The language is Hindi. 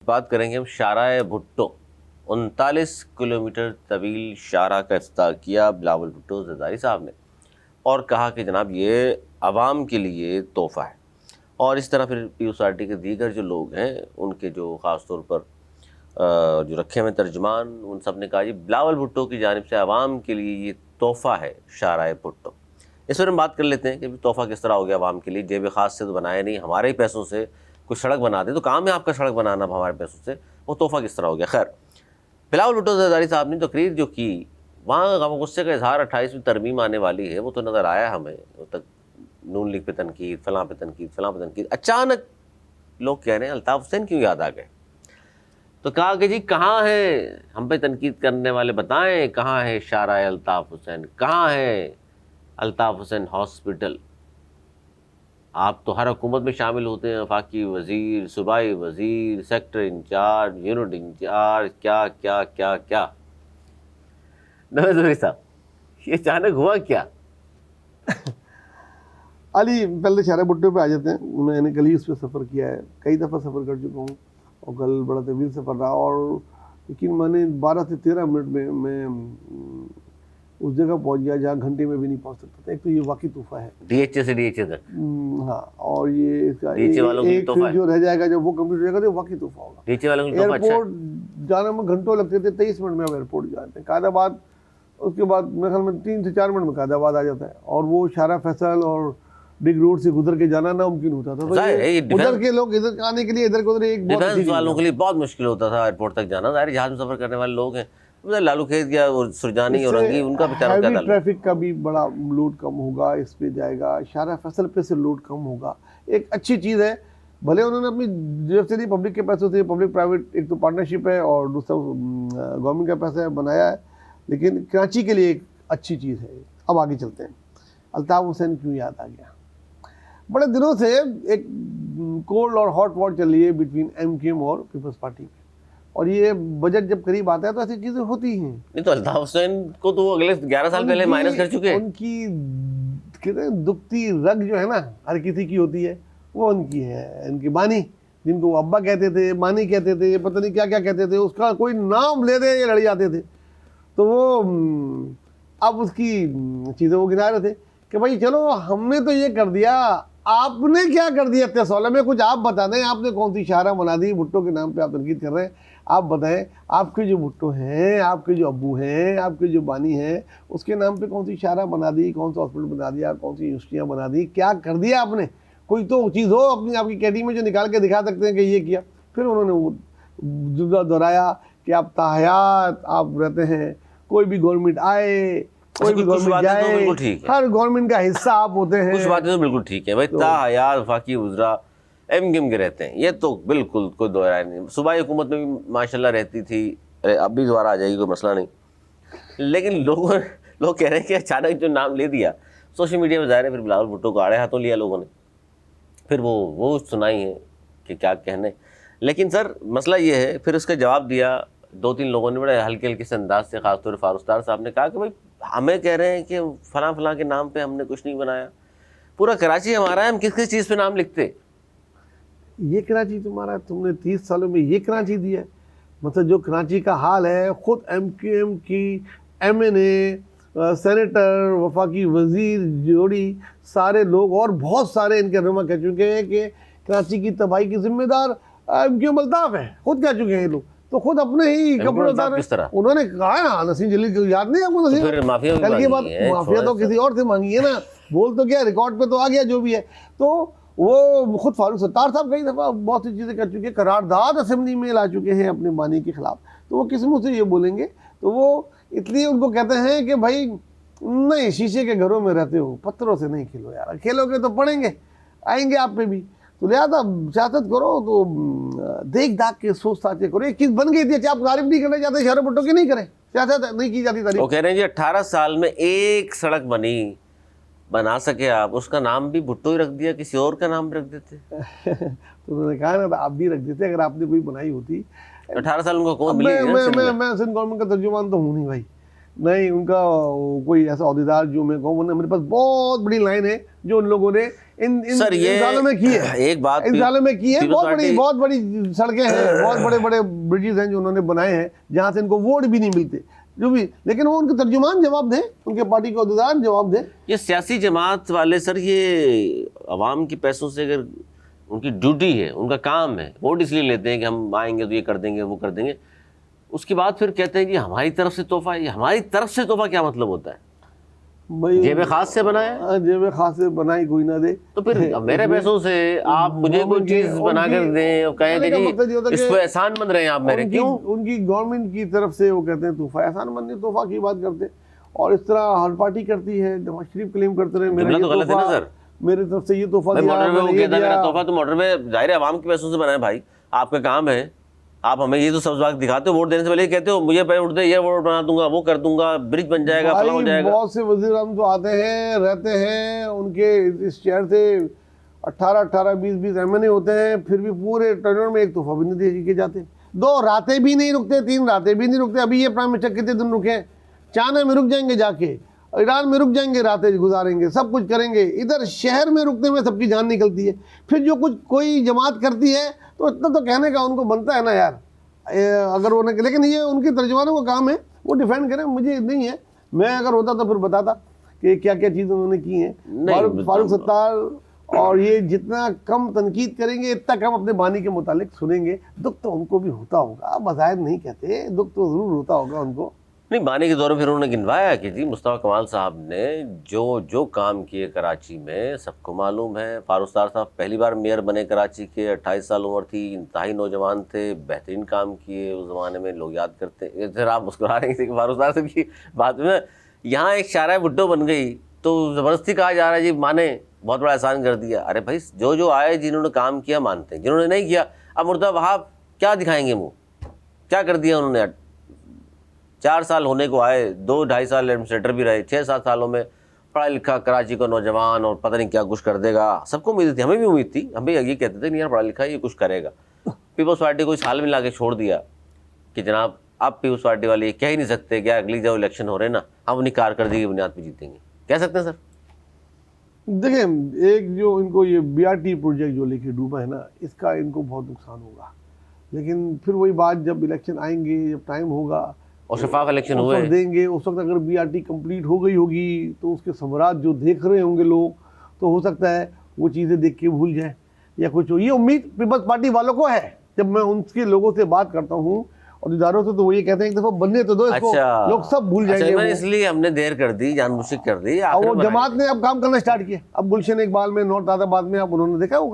बात करेंगे हम शाहराह भुट्टो। 39 किलोमीटर तवील शाहराह का इफ्तिताह किया बिलावल भुट्टो ज़रदारी साहब ने और कहा कि जनाब ये आवाम के लिए तोहफ़ा है। और इस तरह फिर पीयूसीआरटी के दीगर जो लोग हैं उनके जो ख़ास तौर पर जो रखे हुए तर्जुमान, उन सब ने कहा जी बिलावल भुट्टो की जानिब से आवाम के लिए ये तोहफ़ा है शाहराह भुट्टो। इस पर हम बात कर लेते हैं कि तोहफ़ा किस तरह हो गया आवाम के लिए। जेब ख़ास से तो बनाया नहीं, हमारे ही पैसों से कुछ सड़क बना दे तो काम है आपका सड़क बनाना हमारे पैसों से, वो तोहफ़ा किस तरह हो गया। खैर, बिलावल भुट्टो ज़रदारी साहब ने तकरीर जो की वहाँ गम गुस्से का इजहार 28वीं तरमीम आने वाली है वो तो नज़र आया हमें। वो तक नून लीग पे तनकीद, फलां पे तनकीद, फलां पे तनकीद। अचानक लोग कह रहे हैं अल्ताफ़ हुसैन क्यों याद आ गए। तो कहा कि जी कहाँ है हम पे तनकीद करने वाले, बताएं कहाँ है शाहराह अल्ताफ़ हुसैन, कहाँ है अल्ताफ़ हुसैन हॉस्पिटल। आप तो हर हुकूमत में शामिल होते हैं, वफाकी वज़ीर, सूबाई वज़ीर, सेक्टर इंचार्ज, यूनिट इंचार्ज, क्या क्या क्या क्या। नवाज़ शरीफ साहब, ये अचानक हुआ क्या? अली, पहले शाहराह भुट्टो पे आ जाते हैं। मैंने कल ही उस पर सफ़र किया है, कई दफ़ा सफ़र कर चुका हूँ और कल बड़ा तवील सफ़र रहा। और लेकिन मैंने 12 से 13 मिनट में मैं उस जगह पहुँच गया जहाँ घंटे में भी नहीं पहुँच सकता था। एक तो ये वाकई तोहफ़ा है डीएचए से डीएचए तक। हाँ, और ये इसका डीएचए वालों के लिए एक तोहफा फिर है। जो रह जाएगा जब वो कंप्लीट हो जाएगा तो वाकई तोहफ़ा होगा। डीएचए वालों के लिए तोहफा अच्छा है। एयरपोर्ट जाने में घंटों लगते थे, 23 मिनट में अब एयरपोर्ट जाते हैं कायदाबाद। उसके बाद मेरे ख्याल में 3 से 4 मिनट में कायदाबाद आ जाता है। और वो शाहरा फैसल और बिग रोड से गुजर के जाना नामुमकिन होता था। तो जाहिर है, ये उधर के लोग इधर आने के लिए इधर के उधर एक बहुत अच्छी डिफेंस चीज़ वालों है। के लिए बहुत मुश्किल होता था एयरपोर्ट तक जाना। जाहिर जहाज में सफर करने वाले लोग हैं, लालू खेत या सुरजानी और इससे रंगी, उनका बेचारों का क्या हैवी ताल्लुक। ट्रैफिक का भी बड़ा लोड कम होगा, इस पे जाएगा। शाहरा फैसल पे से लोड कम होगा, एक अच्छी चीज़ है। भले उन्होंने अपनी जेब से नहीं, पब्लिक के पैसों से, पब्लिक प्राइवेट एक तो पार्टनरशिप है और दूसरा गवर्नमेंट का पैसा है, बनाया है, लेकिन कराची के लिए एक अच्छी चीज़ है। अब आगे चलते हैं। अल्ताफ़ हुसैन क्यों याद आ गया? बड़े दिनों से एक कोल्ड और हॉट वॉर चल रही है बिटवीन एमकेएम और पीपल्स पार्टी, और ये बजट जब करीब आता है तो ऐसी चीज़ें होती हैं। नहीं तो अल्ताफ हुसैन को तो वो अगले 11 साल पहले माइनस कर चुके हैं। उनकी कहते हैं दुखती रग जो है ना, हर किसी की होती है, वो उनकी है। इनकी बानी, जिनको अब्बा कहते थे, मानी कहते थे, पता नहीं क्या क्या कहते थे, उसका कोई नाम ले दे ये लड़ जाते थे। तो वो अब उसकी चीज़ें वो गिना रहे थे कि भाई चलो हमने तो ये कर दिया, आपने क्या कर दिया इतने सालों में, कुछ आप बता दें। आपने कौन सी शाहरा बना दी? भुट्टो के नाम पे आप तनकीद कर रहे हैं, आप बताएं। आपके जो भुट्टो हैं, आपके जो अब्बू हैं, आपके जो बानी हैं, उसके नाम पे कौन सी शाहरा बना दी, कौन सा हॉस्पिटल बना दिया, कौन सी यूनिवर्सिटियाँ बना दी, क्या कर दिया आपने? कोई तो चीज़ हो अपनी आपकी कैटी में जो निकाल के दिखा सकते हैं कि ये किया। फिर उन्होंने वो जुमला दोहराया कि आप ताहयात आप रहते हैं, कोई भी गवर्नमेंट आए, कोई भी गवर्नमेंट जाए, हर गवर्नमेंट का हिस्सा आप होते हैं। कुछ बातें तो बिल्कुल ठीक है भाई, ताहयात वफाकी वज़रा एमकेएम के रहते हैं, ये तो बिल्कुल कोई दो राय नहीं। सूबाई हुकूमत में भी माशाल्लाह रहती थी, अब भी दोबारा आ जाएगी, कोई मसला नहीं। लेकिन लोग कह रहे हैं कि अचानक जो नाम ले दिया सोशल मीडिया में, ज़ाहिर है फिर बिलावल भुट्टो को आड़े हाथों लिया लोगों ने, फिर वो सुनाई है कि क्या कहने। लेकिन सर मसला ये है, फिर उसका जवाब दिया 2-3 लोगों ने बड़े हल्के हल्के से अंदाज से, खासतौर पर फारूस्तार साहब ने कहा कि भाई हमें कह रहे हैं कि फलां फलां के नाम पे हमने कुछ नहीं बनाया, पूरा कराची हमारा है, हम किस किस चीज़ पे नाम लिखते। ये कराची तुम्हारा, तुमने 30 सालों में ये कराची दिया है। मतलब जो कराची का हाल है, खुद एमकेएम की एमएनए, सेनेटर, वफाकी वजीर जोड़ी, सारे लोग और बहुत सारे इनके रहनुमा कह चुके हैं कि कराची की तबाही की जिम्मेदार एमकेएम अल्ताफ है। खुद कह चुके हैं ये लोग, तो खुद अपने ही कपड़े उतार उन्होंने कहा है ना। नसीम जलील को याद नहीं आपको? नसीम फिर माफिया कल की बात, माफिया तो किसी और से मांगी है ना, बोल तो क्या, रिकॉर्ड पे तो आ गया जो भी है। तो वो खुद फारूक सत्तार साहब कई दफ़ा बहुत सी चीज़ें कर चुके हैं, करारदाद असेंबली में ला चुके हैं अपने बानी के खिलाफ। तो वो किस मुँह से ये बोलेंगे? तो वो इसलिए उनको कहते हैं कि भाई नहीं, शीशे के घरों में रहते हो, पत्थरों से नहीं खेलो यार, खेलोगे तो पड़ेंगे, आएंगे आप पे भी। तो लिहाजा सियासत करो तो देख दाख के सोच साच के करो। एक चीज़ बन गई थी, आप तारीफ नहीं करना चाहते शाहराह भुट्टो की, नहीं करें, सियासत नहीं की जाती तारीफ। वो कह रहे हैं जी 18 साल में एक सड़क बना सके आप, उसका नाम भी भुट्टो ही रख दिया, किसी और का नाम रख देते। तो उन्होंने कहा ना, आप भी रख देते अगर आपने कोई बनाई होती। 18 साल उनको कौन मैं सिंध गवर्नमेंट का तर्जुमान तो हूँ नहीं भाई, नहीं उनका कोई ऐसा अहदेदार जो मैं कहूँ। मेरे पास बहुत बड़ी लाइन है जो उन लोगों ने इन सर, ये इन सालों में की है, एक बात इन सालों में की है। पीपल्स बहुत बड़ी सड़कें हैं, बहुत बड़े बड़े ब्रिजेस हैं जो उन्होंने बनाए हैं जहाँ से इनको वोट भी नहीं मिलते जो भी, लेकिन वो उनके तर्जुमान जवाब दें, उनके पार्टी के अहदेदार जवाब दें। ये सियासी जमात वाले सर, ये अवाम के पैसों से, अगर उनकी ड्यूटी है, उनका काम है, वोट इसलिए लेते हैं कि हम आएंगे तो ये कर देंगे, वो कर देंगे, उसके बाद फिर कहते हैं कि हमारी तरफ से तोहफा है। हमारी तरफ से तोहफा क्या मतलब होता है? भाई जेब खास से बनाया है? जेब खास से बनाई कोई ना दे, तो फिर मेरे पैसों से आप मुझे कोई चीज बना कर दें और कहें कि जी इस पे एहसान मंद रहे हैं आप मेरे, क्यों? उनकी गवर्नमेंट की तरफ से वो कहते हैं तोहफा, एहसान मंद नहीं, तोहफा की बात करते हैं। और इस तरह हर पार्टी करती है, नवाज शरीफ क्लेम करते रहे मेरा ये तो गलत है ना तोहफा, सर। मेरी तरफ से ये तोहफा दिया, मोटरवे वो मैंने ये कहता है मेरा दिया। तोहफा, तो मोटरवे जाहिर है आवाम के पैसों से बनाए भाई, आपका काम है। आप हमें ये तो सब बात दिखाते हो, वोट देने से पहले कहते हो मुझे पैसे उठ दे, ये वोट बना दूंगा, वो कर दूंगा, ब्रिज बन जाएगा, फला हो जाएगा। बहुत से वजीर आज़म तो आते हैं, रहते हैं, उनके इस शहर से 18-18, 20-20 एमएनए होते हैं, फिर भी पूरे टर्नर में एक तोहफा भी नहीं दे के जाते। 2 रातें भी नहीं रुकते, 3 रातें भी नहीं रुकते। अभी ये प्राइम मिनिस्टर कितने दिन रुके हैं? चाइना में रुक जाएंगे, जाके ईरान में रुक जाएंगे, रातें गुजारेंगे, सब कुछ करेंगे। इधर शहर में रुकने में सबकी जान निकलती है। फिर जो कुछ कोई जमात करती है तो इतना तो कहने का उनको बनता है ना यार, अगर वो, लेकिन ये उनके तर्जुमानों का काम है, वो डिफेंड करें, मुझे नहीं है। मैं अगर होता तो फिर बताता कि क्या क्या चीज़ उन्होंने की हैं। फारूक सत्तार और ये जितना कम तनकीद करेंगे, इतना कम अपने बानी के मुतालिक सुनेंगे। दुख तो उनको भी होता होगा, बज़ाहिर नहीं कहते, दुख तो ज़रूर होता होगा उनको। नहीं, बानी के दौर में फिर उन्होंने गिनवाया कि जी मुस्तफ़ा कमाल साहब ने जो जो काम किए कराची में, सबको मालूम है। फारूक साहब पहली बार मेयर बने कराची के, 28 साल उम्र थी, इंतहाई नौजवान थे, बेहतरीन काम किए उस ज़माने में, लोग याद करते। फिर आप मुस्कुरा रहे थे कि फारूक साहब की बात में यहाँ एक शारा भुट्टो बन गई तो ज़बरदस्ती कहा जा रहा है जी माने बहुत बड़ा एहसान कर दिया। अरे भाई, जो जो आए जिन्होंने काम किया मानते हैं, जिन्होंने नहीं किया अब मुर्तज़ा वहाब क्या दिखाएंगे मुँह? क्या कर दिया उन्होंने? 4 साल होने को आए, 2-2.5 साल एडमिनिस्ट्रेटर भी रहे, 6-7 सालों में पढ़ा लिखा कराची का नौजवान, और पता नहीं क्या कुछ कर देगा। सबको उम्मीद थी, हमें भी उम्मीद थी, हम भी ये कहते थे नहीं यार पढ़ा लिखा ये कुछ करेगा। पीपल्स पार्टी को इस हाल में ला के छोड़ दिया कि जनाब आप पीपल्स पार्टी वाले ये कह ही नहीं सकते क्या अगली जो इलेक्शन हो रहे हैं ना, हम उन्हीं कारकर्दगी की बुनियाद पर जीतेंगे। कह सकते हैं सर? देखें, एक जो इनको ये BRT प्रोजेक्ट जो लेके डूबा है ना, इसका इनको बहुत नुकसान होगा। लेकिन फिर वही बात, जब इलेक्शन आएंगे, जब टाइम होगा और शफाफ इलेक्शन उस हुए वक्त देंगे, उस वक्त अगर BRT कंप्लीट हो गई होगी तो उसके समरात जो देख रहे होंगे लोग, तो हो सकता है वो चीज़ें देख के भूल जाएं या कुछ हो। ये उम्मीद पीपल्स पार्टी वालों को है। जब मैं उनके लोगों से बात करता हूँ और इदारों से, तो वो ये कहते हैं एक दफ़ा बनने तो दो इसको, अच्छा, लोग सब भूल जाएंगे। अच्छा, इसलिए हमने देर कर दी, जानबूझ कर दी। और वो जमात ने अब काम करना स्टार्ट किया। अब गुलशन इकबाल में, नॉर्थ आदाबाद में, अब उन्होंने देखा वो